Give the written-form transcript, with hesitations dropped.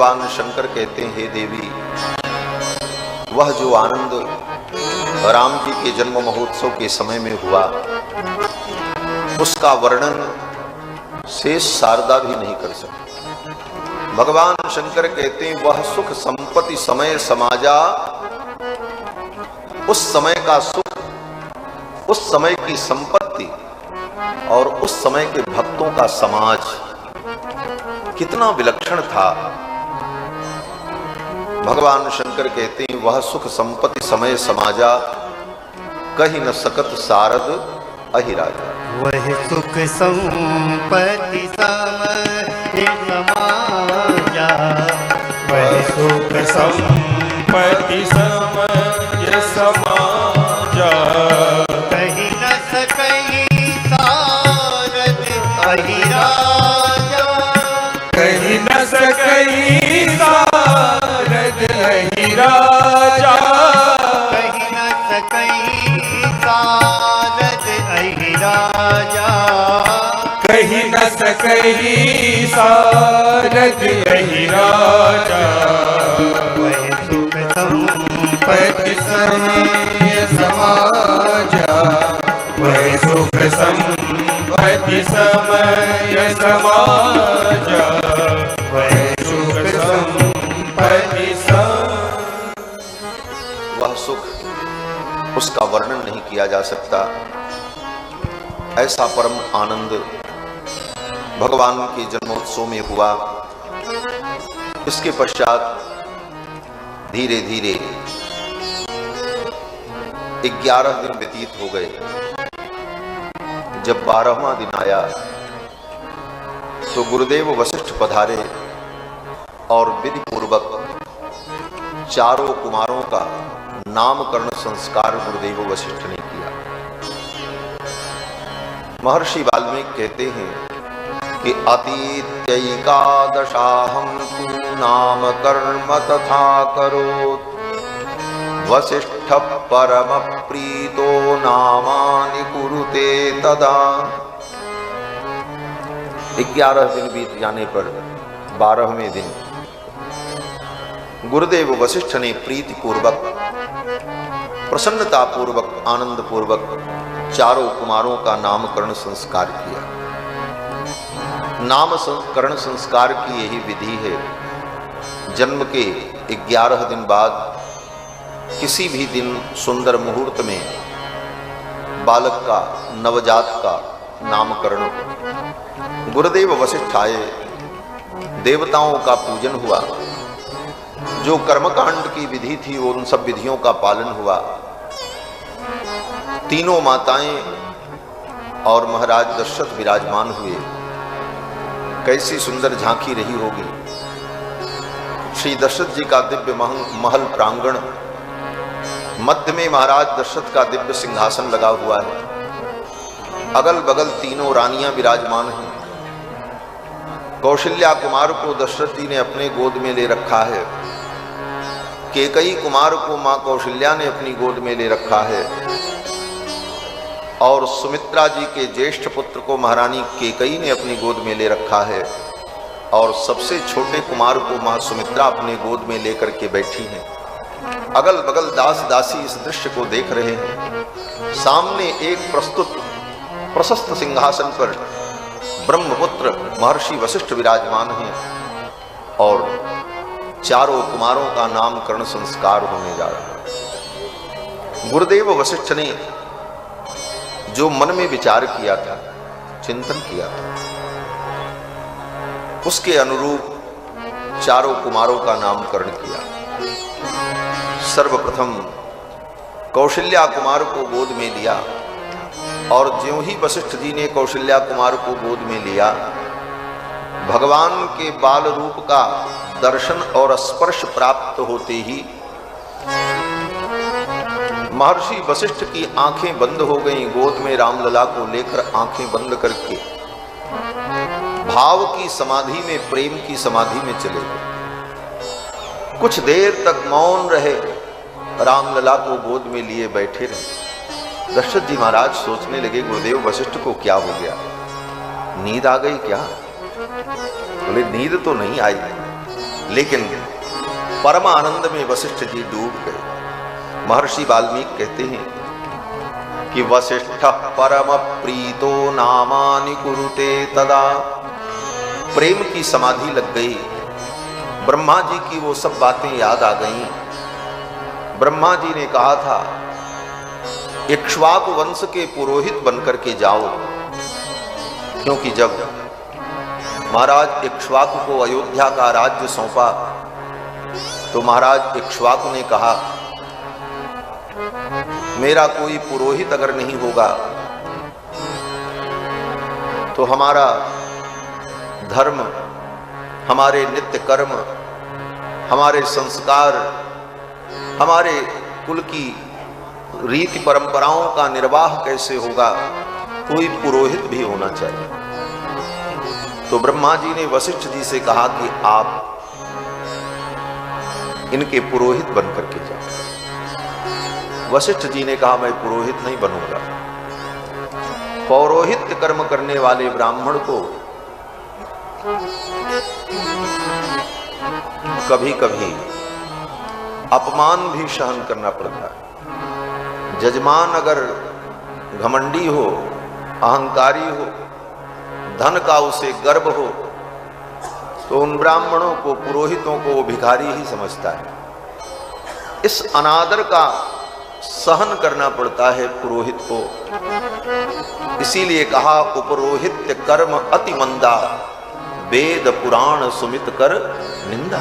भगवान शंकर कहते हैं, हे देवी, वह जो आनंद राम जी के जन्म महोत्सव के समय में हुआ, उसका वर्णन शेष शारदा भी नहीं कर सकती। भगवान शंकर कहते हैं, वह सुख संपत्ति समय समाजा, उस समय का सुख, उस समय की संपत्ति और उस समय के भक्तों का समाज कितना विलक्षण था। भगवान शंकर कहते हैं, वह सुख संपत्ति समय समाजा, कही न सकत सारद अहिराजा। वह सुख संपत्ति समय समाजा, वह सुख संपत्ति समय समाजा, कही न सकई सारद अहिराजा, कही न सकई सारद अहिराजा, कही न सकई सारद अहिराजा, कही न सकई सारद अहिराजा। वह सुख संपत्ति समय समाजा, वह सुख संपत्ति समय समाजा, वह सुख संपत्ति वह सुख, उसका वर्णन नहीं किया जा सकता। ऐसा परम आनंद भगवान के जन्मोत्सव में हुआ। इसके पश्चात धीरे धीरे 11 दिन व्यतीत हो गए। जब 12वां दिन आया तो गुरुदेव वशिष्ठ पधारे और विधि पूर्वक चारों कुमारों का नामकरण संस्कार गुरुदेव वशिष्ठ ने किया। महर्षि वाल्मीकि कहते हैं कि अतीत्यैकादशाहं तु नाम कर्म तथा करोत्, वसिष्ठ परम प्रीतो नामानि कुरुते तदा। 11 दिन बीत जाने पर 12वें दिन गुरुदेव वशिष्ठ ने प्रीति पूर्वक, प्रसन्नता पूर्वक, आनंद पूर्वक चारों कुमारों का नामकरण संस्कार किया। नामकरण संस्कार की यही विधि है। जन्म के 11 दिन बाद किसी भी दिन सुंदर मुहूर्त में बालक का, नवजात का नामकरण। गुरुदेव वशिष्ठ आए, देवताओं का पूजन हुआ, जो कर्मकांड की विधि थी वो उन सब विधियों का पालन हुआ। तीनों माताएं और महाराज दशरथ विराजमान हुए। कैसी सुंदर झांकी रही होगी। श्री दशरथ जी का दिव्य महल प्रांगण, मध्य में महाराज दशरथ का दिव्य सिंहासन लगा हुआ है। अगल बगल तीनों रानियां विराजमान हैं। कौशल्या कुमार को दशरथ जी ने अपने गोद में ले रखा है। केकई कुमार को मां कौशल्या ने अपनी गोद में ले रखा है। और सुमित्रा जी के ज्येष्ठ पुत्र को महारानी केकई ने अपनी गोद में ले रखा है। और सबसे छोटे कुमार को मां सुमित्रा अपने गोद में लेकर के बैठी हैं। अगल बगल दास दासी इस दृश्य को देख रहे हैं। सामने एक प्रशस्त सिंहासन पर ब्रह्मपुत्र महर्षि वशिष्ठ विराजमान हैं और चारों कुमारों का नामकरण संस्कार होने जा रहा है। गुरुदेव वशिष्ठ ने जो मन में विचार किया था, चिंतन किया था, उसके अनुरूप चारों कुमारों का नामकरण किया। सर्वप्रथम कौशल्या कुमार को गोद में लिया और ज्यों ही वशिष्ठ जी ने कौशल्या कुमार को गोद में लिया, भगवान के बाल रूप का दर्शन और स्पर्श प्राप्त होते ही महर्षि वशिष्ठ की आंखें बंद हो गईं। गोद में रामलला को लेकर आंखें बंद करके भाव की समाधि में, प्रेम की समाधि में चले गए। कुछ देर तक मौन रहे, रामलला को गोद में लिए बैठे रहे। दशरथ जी महाराज सोचने लगे, गुरुदेव वशिष्ठ को क्या हो गया, नींद आ गई क्या? बोले नींद तो नहीं आई, लेकिन परम आनंद में वशिष्ठ जी डूब गए। महर्षि वाल्मीकि कहते हैं कि वशिष्ठ परम प्रीतो नामानि कुरुते तदा। प्रेम की समाधि लग गई, ब्रह्मा जी की वो सब बातें याद आ गईं। ब्रह्मा जी ने कहा था इक्ष्वाकु वंश के पुरोहित बनकर के जाओ, क्योंकि जब महाराज इक्ष्वाकु को अयोध्या का राज्य सौंपा तो महाराज इक्ष्वाकु ने कहा मेरा कोई पुरोहित अगर नहीं होगा तो हमारा धर्म, हमारे नित्य कर्म, हमारे संस्कार, हमारे कुल की रीति परंपराओं का निर्वाह कैसे होगा, कोई पुरोहित भी होना चाहिए। तो ब्रह्मा जी ने वशिष्ठ जी से कहा कि आप इनके पुरोहित बनकर के जाओ। वशिष्ठ जी ने कहा मैं पुरोहित नहीं बनूंगा। पौरोहित्य कर्म करने वाले ब्राह्मण को कभी कभी अपमान भी सहन करना पड़ता है। जजमान अगर घमंडी हो, अहंकारी हो, धन का उसे गर्व हो, तो उन ब्राह्मणों को, पुरोहितों को वो भिखारी ही समझता है। इस अनादर का सहन करना पड़ता है पुरोहित को। इसीलिए कहा उपरोहित्य कर्म अति मंदा, वेद पुराण सुमित कर निंदा।